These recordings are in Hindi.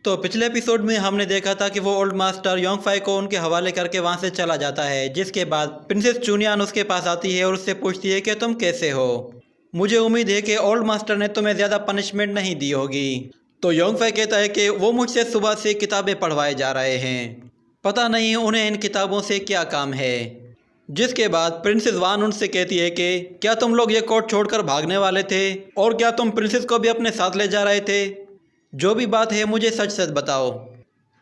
तो पिछले एपिसोड में हमने देखा था कि वो ओल्ड मास्टर योंगफाई को उनके हवाले करके वहाँ से चला जाता है, जिसके बाद प्रिंसेस चुनियान उसके पास आती है और उससे पूछती है कि तुम कैसे हो। मुझे उम्मीद है कि ओल्ड मास्टर ने तुम्हें ज़्यादा पनिशमेंट नहीं दी होगी। तो योंगफाई कहता है कि वो मुझसे सुबह से किताबें पढ़वाए जा रहे हैं, पता नहीं उन्हें इन किताबों से क्या काम है। जिसके बाद प्रिंसेस वान उनसे कहती है कि क्या तुम लोग ये कोर्ट छोड़कर भागने वाले थे, और क्या तुम प्रिंसेस को भी अपने साथ ले जा रहे थे? जो भी बात है मुझे सच सच बताओ।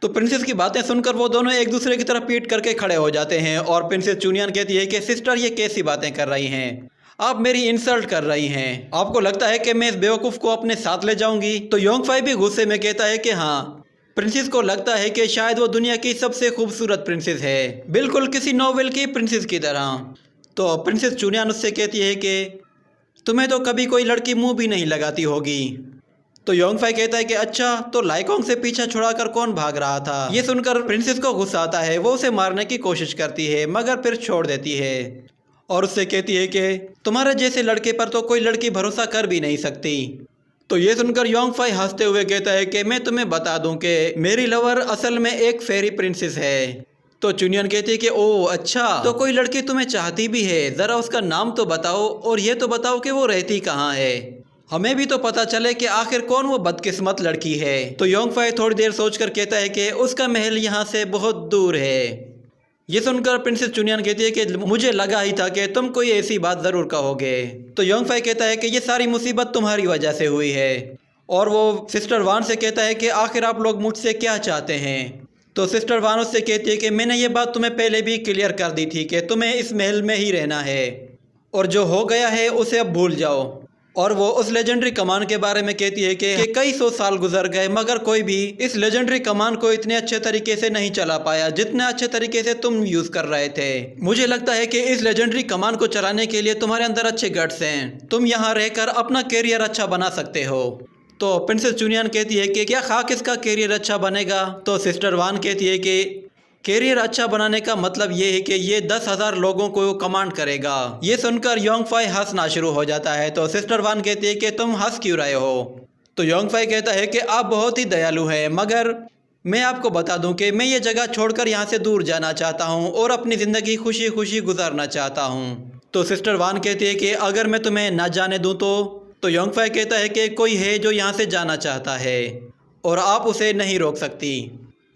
तो प्रिंसेस की बातें सुनकर वो दोनों एक दूसरे की तरफ पीट करके खड़े हो जाते हैं और प्रिंसेस चुनियान कहती है कि सिस्टर ये कैसी बातें कर रही हैं, आप मेरी इंसल्ट कर रही हैं। आपको लगता है कि मैं इस बेवकूफ़ को अपने साथ ले जाऊंगी? तो योंगफाई भी गुस्से में कहता है कि हाँ, प्रिंसेस को लगता है कि शायद वो दुनिया की सबसे खूबसूरत प्रिंसेस है, बिल्कुल किसी नॉवेल की प्रिंसेस की तरह। तो प्रिंसेस चुनियान उससे कहती है कि तुम्हें तो कभी कोई लड़की मुंह भी नहीं लगाती होगी। तो योंगफाई कहता है कि अच्छा, तो लाइकोंग से पीछा छुड़ाकर कौन भाग रहा था? ये सुनकर प्रिंसेस को गुस्सा आता है, वो उसे मारने की कोशिश करती है मगर फिर छोड़ देती है और उससे कहती है कि तुम्हारे जैसे लड़के पर तो कोई लड़की भरोसा कर भी नहीं सकती। तो ये सुनकर योंगफाई हंसते हुए कहता है कि मैं तुम्हें बता दूं कि मेरी लवर असल में एक फेरी प्रिंसेस है। तो चुनियन कहती है कि ओह अच्छा, तो कोई लड़की तुम्हें चाहती भी है, ज़रा उसका नाम तो बताओ, और ये तो बताओ कि वो रहती कहाँ है, हमें भी तो पता चले कि आखिर कौन वो बदकिस्मत लड़की है। तो योंगफाई थोड़ी देर सोचकर कहता है कि उसका महल यहाँ से बहुत दूर है। ये सुनकर प्रिंसेस चुनियान कहती है कि मुझे लगा ही था कि तुम कोई ऐसी बात ज़रूर कहोगे। तो योंगफाई कहता है कि ये सारी मुसीबत तुम्हारी वजह से हुई है, और वो सिस्टर वान से कहता है कि आखिर आप लोग मुझसे क्या चाहते हैं। तो सिस्टर वान उससे कहती है कि मैंने ये बात तुम्हें पहले भी क्लियर कर दी थी कि तुम्हें इस महल में ही रहना है, और जो हो गया है उसे अब भूल जाओ। और वो उस लेजेंडरी कमान के बारे में कहती है कि कई सौ साल गुजर गए मगर कोई भी इस लेजेंडरी कमान को इतने अच्छे तरीके से नहीं चला पाया जितने अच्छे तरीके से तुम यूज़ कर रहे थे। मुझे लगता है कि इस लेजेंडरी कमान को चलाने के लिए तुम्हारे अंदर अच्छे गट्स हैं, तुम यहाँ रहकर अपना कैरियर अच्छा बना सकते हो। तो प्रिंसेस चुनियान कहती है कि क्या खाक इसका कैरियर अच्छा बनेगा? तो सिस्टर वान कहती है कि कैरियर अच्छा बनाने का मतलब ये है कि ये 10,000 लोगों को कमांड करेगा। ये सुनकर योंगफाई हंसना शुरू हो जाता है। तो सिस्टर वान कहती है कि तुम हंस क्यों रहे हो? तो योंगफाई कहता है कि आप बहुत ही दयालु हैं, मगर मैं आपको बता दूं कि मैं ये जगह छोड़कर यहाँ से दूर जाना चाहता हूँ और अपनी ज़िंदगी खुशी खुशी गुजारना चाहता हूँ। तो सिस्टर वान कहती है कि अगर मैं तुम्हें ना जाने दूँ तो योंगफाई कहता है कि कोई है जो यहाँ से जाना चाहता है और आप उसे नहीं रोक सकती।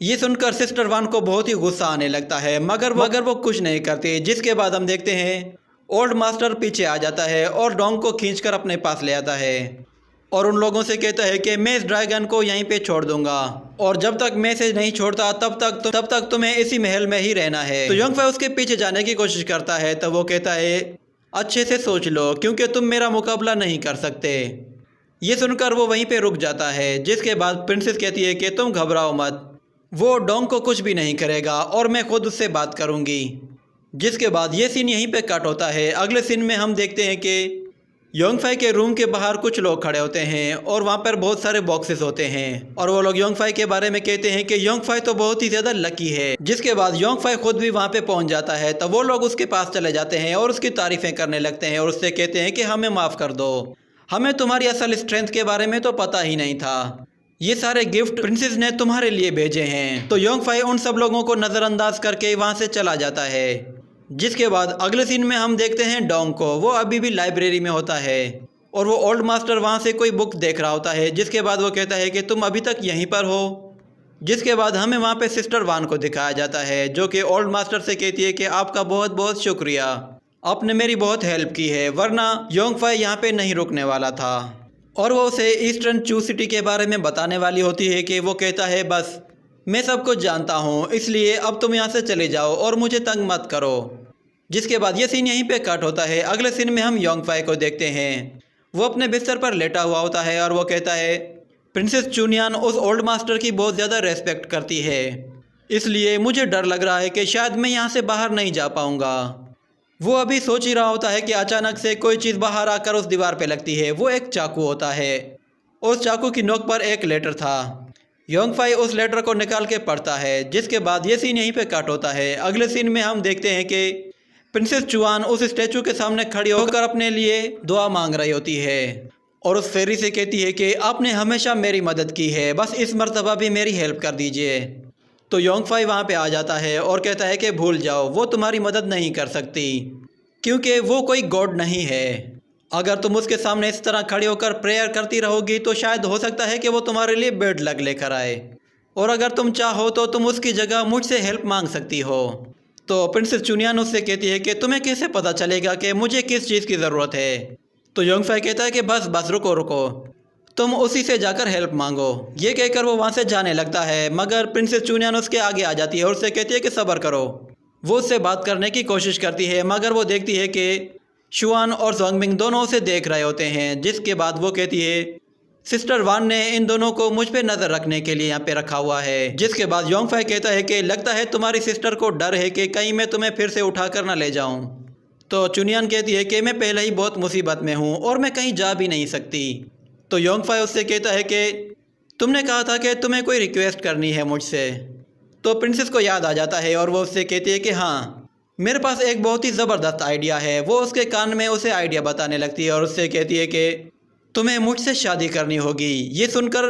ये सुनकर सिस्टर वान को बहुत ही गुस्सा आने लगता है, मगर वो कुछ नहीं करती। जिसके बाद हम देखते हैं ओल्ड मास्टर पीछे आ जाता है और डोंग को खींचकर अपने पास ले आता है और उन लोगों से कहता है कि मैं इस ड्रैगन को यहीं पे छोड़ दूंगा, और जब तक मैं इसे नहीं छोड़ता तब तक तुम्हें इसी महल में ही रहना है। तो योंगफाई उसके पीछे जाने की कोशिश करता है, तो वो कहता है अच्छे से सोच लो क्योंकि तुम मेरा मुकाबला नहीं कर सकते। ये सुनकर वो वहीं पर रुक जाता है। जिसके बाद प्रिंसेस कहती है कि तुम घबराओ मत, वो डोंग को कुछ भी नहीं करेगा और मैं खुद उससे बात करूंगी। जिसके बाद ये सीन यहीं पे कट होता है। अगले सीन में हम देखते हैं कि योंगफाई के रूम के बाहर कुछ लोग खड़े होते हैं और वहाँ पर बहुत सारे बॉक्सेस होते हैं, और वो लोग योंगफाई के बारे में कहते हैं कि योंगफाई तो बहुत ही ज़्यादा लकी है। जिसके बाद योंगफाई खुद भी वहाँ पे पहुँच जाता है, तो वो लोग उसके पास चले जाते हैं और उसकी तारीफ़ें करने लगते हैं और उससे कहते हैं कि हमें माफ़ कर दो, हमें तुम्हारी असल स्ट्रेंथ के बारे में तो पता ही नहीं था, ये सारे गिफ्ट प्रिंसेस ने तुम्हारे लिए भेजे हैं। तो योंगफाई उन सब लोगों को नज़रअंदाज करके वहाँ से चला जाता है। जिसके बाद अगले सीन में हम देखते हैं डोंग को, वो अभी भी लाइब्रेरी में होता है और वो ओल्ड मास्टर वहाँ से कोई बुक देख रहा होता है। जिसके बाद वो कहता है कि तुम अभी तक यहीं पर हो। जिसके बाद हमें वहाँ पे सिस्टर वान को दिखाया जाता है, जो कि ओल्ड मास्टर से कहती है कि आपका बहुत बहुत शुक्रिया, आपने मेरी बहुत हेल्प की है, वरना योंगफाई यहाँ पे नहीं रुकने वाला था। और वो उसे ईस्टर्न चू सिटी के बारे में बताने वाली होती है कि वो कहता है बस मैं सब कुछ जानता हूँ, इसलिए अब तुम यहाँ से चले जाओ और मुझे तंग मत करो। जिसके बाद ये सीन यहीं पे कट होता है। अगले सीन में हम योंगफाई को देखते हैं, वो अपने बिस्तर पर लेटा हुआ होता है और वो कहता है प्रिंसेस चुनियान उस ओल्ड मास्टर की बहुत ज़्यादा रेस्पेक्ट करती है, इसलिए मुझे डर लग रहा है कि शायद मैं यहाँ से बाहर नहीं जा पाऊँगा। वो अभी सोच ही रहा होता है कि अचानक से कोई चीज़ बाहर आकर उस दीवार पे लगती है। वो एक चाकू होता है, उस चाकू की नोक पर एक लेटर था। योंगफाई उस लेटर को निकाल के पढ़ता है। जिसके बाद ये सीन यहीं पे कट होता है। अगले सीन में हम देखते हैं कि प्रिंसेस चुआन उस स्टैचू के सामने खड़ी होकर अपने लिए दुआ मांग रही होती है और उस फेरी से कहती है कि आपने हमेशा मेरी मदद की है, बस इस मर्तबा भी मेरी हेल्प कर दीजिए। तो योंगफाई वहाँ पे आ जाता है और कहता है कि भूल जाओ, वो तुम्हारी मदद नहीं कर सकती क्योंकि वो कोई गॉड नहीं है। अगर तुम उसके सामने इस तरह खड़ी होकर प्रेयर करती रहोगी तो शायद हो सकता है कि वो तुम्हारे लिए बेड लक लेकर आए, और अगर तुम चाहो तो तुम उसकी जगह मुझसे हेल्प मांग सकती हो। तो प्रिंसेस चुनियान उससे कहती है कि तुम्हें कैसे पता चलेगा कि मुझे किस चीज़ की ज़रूरत है। तो योंगफाई कहता है कि बस बस रुको रुको, तुम उसी से जाकर हेल्प मांगो। ये कहकर वो वहाँ से जाने लगता है, मगर प्रिंसेस चुनियान उसके आगे आ जाती है और उससे कहती है कि सब्र करो। वो उससे बात करने की कोशिश करती है, मगर वो देखती है कि शुआन और ज़ोंगमिंग दोनों उसे देख रहे होते हैं। जिसके बाद वो कहती है सिस्टर वान ने इन दोनों को मुझ पे नज़र रखने के लिए यहाँ पे रखा हुआ है। जिसके बाद योंगफाई कहता है कि लगता है तुम्हारी सिस्टर को डर है कि कहीं मैं तुम्हें फिर से उठा कर ना ले जाऊँ। तो चुनियान कहती है कि मैं पहले ही बहुत मुसीबत में हूँ और मैं कहीं जा भी नहीं सकती। तो योंगफाई उससे कहता है कि तुमने कहा था कि तुम्हें कोई रिक्वेस्ट करनी है मुझसे। तो प्रिंसेस को याद आ जाता है और वो उससे कहती है कि हाँ, मेरे पास एक बहुत ही ज़बरदस्त आइडिया है। वो उसके कान में उसे आइडिया बताने लगती है और उससे कहती है कि तुम्हें मुझसे शादी करनी होगी। ये सुनकर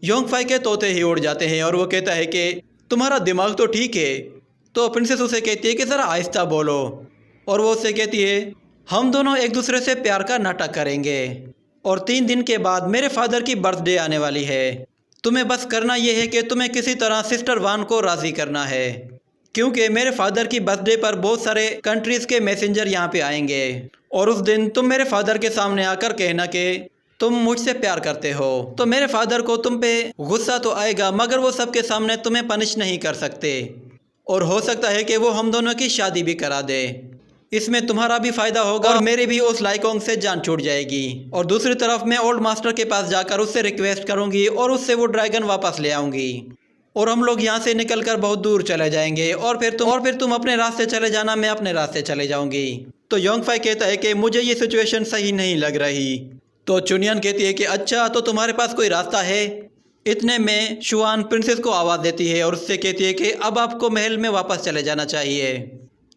योंगफाई के तोते ही उड़ जाते हैं और वो कहता है कि तुम्हारा दिमाग तो ठीक है। तो प्रिंसेस उसे कहती है कि ज़रा आहिस्ता बोलो, और वो उससे कहती है हम दोनों एक दूसरे से प्यार का नाटक करेंगे, और 3 दिन के बाद मेरे फादर की बर्थडे आने वाली है। तुम्हें बस करना यह है कि तुम्हें किसी तरह सिस्टर वान को राज़ी करना है, क्योंकि मेरे फादर की बर्थडे पर बहुत सारे कंट्रीज़ के मैसेंजर यहाँ पे आएंगे, और उस दिन तुम मेरे फादर के सामने आकर कहना कि तुम मुझसे प्यार करते हो। तो मेरे फादर को तुम पे गुस्सा तो आएगा, मगर वो सबके सामने तुम्हें पनिश नहीं कर सकते, और हो सकता है कि वो हम दोनों की शादी भी करा दे। इसमें तुम्हारा भी फ़ायदा होगा और मेरी भी उस लाइकोंग से जान छूट जाएगी। और दूसरी तरफ मैं ओल्ड मास्टर के पास जाकर उससे रिक्वेस्ट करूँगी और उससे वो ड्रैगन वापस ले आऊँगी, और हम लोग यहाँ से निकलकर बहुत दूर चले जाएंगे, और फिर तुम अपने रास्ते चले जाना, मैं अपने रास्ते चले जाऊँगी। तो योंगफाई कहता है कि मुझे ये सिचुएशन सही नहीं लग रही। तो चुनियान कहती है कि अच्छा, तो तुम्हारे पास कोई रास्ता है? इतने में शुआन प्रिंसेस को आवाज़ देती है और उससे कहती है कि अब आपको महल में वापस चले जाना चाहिए।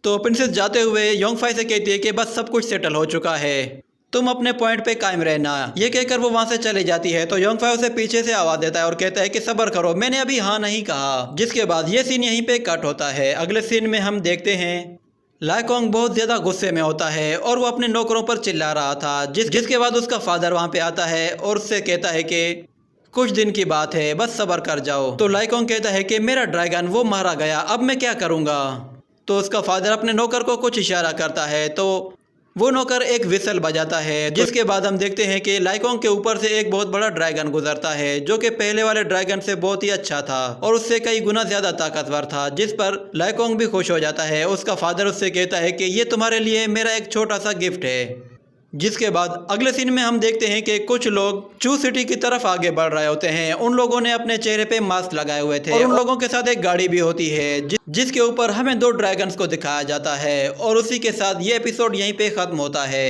तो प्रिंसेस जाते हुए योंगफाई से कहती है कि बस सब कुछ सेटल हो चुका है, तुम अपने पॉइंट पे कायम रहना। ये कहकर वो वहाँ से चली जाती है। तो योंगफाई उसे पीछे से आवाज़ देता है और कहता है कि सब्र करो, मैंने अभी हाँ नहीं कहा। जिसके बाद ये सीन यहीं पे कट होता है। अगले सीन में हम देखते हैं लाइकोंग बहुत ज़्यादा गुस्से में होता है और वो अपने नौकरों पर चिल्ला रहा था। जिसके बाद उसका फादर वहाँ पे आता है और उससे कहता है कि कुछ दिन की बात है, बस सब्र कर जाओ। तो लाइकोंग कहता है कि मेरा ड्रैगन वो मारा गया, अब मैं क्या करूँगा। तो उसका फादर अपने नौकर को कुछ इशारा करता है, तो वो नौकर एक विसल बजाता है। जिसके बाद हम देखते हैं कि लाइकोंग के ऊपर से एक बहुत बड़ा ड्रैगन गुजरता है, जो कि पहले वाले ड्रैगन से बहुत ही अच्छा था और उससे कई गुना ज़्यादा ताकतवर था। जिस पर लाइकोंग भी खुश हो जाता है। उसका फादर उससे कहता है कि ये तुम्हारे लिए मेरा एक छोटा सा गिफ्ट है। जिसके बाद अगले सीन में हम देखते हैं कि कुछ लोग चू सिटी की तरफ आगे बढ़ रहे होते हैं। उन लोगों ने अपने चेहरे पे मास्क लगाए हुए थे और उन लोगों के साथ एक गाड़ी भी होती है, जिसके ऊपर हमें 2 ड्रैगन्स को दिखाया जाता है। और उसी के साथ ये एपिसोड यहीं पे ख़त्म होता है।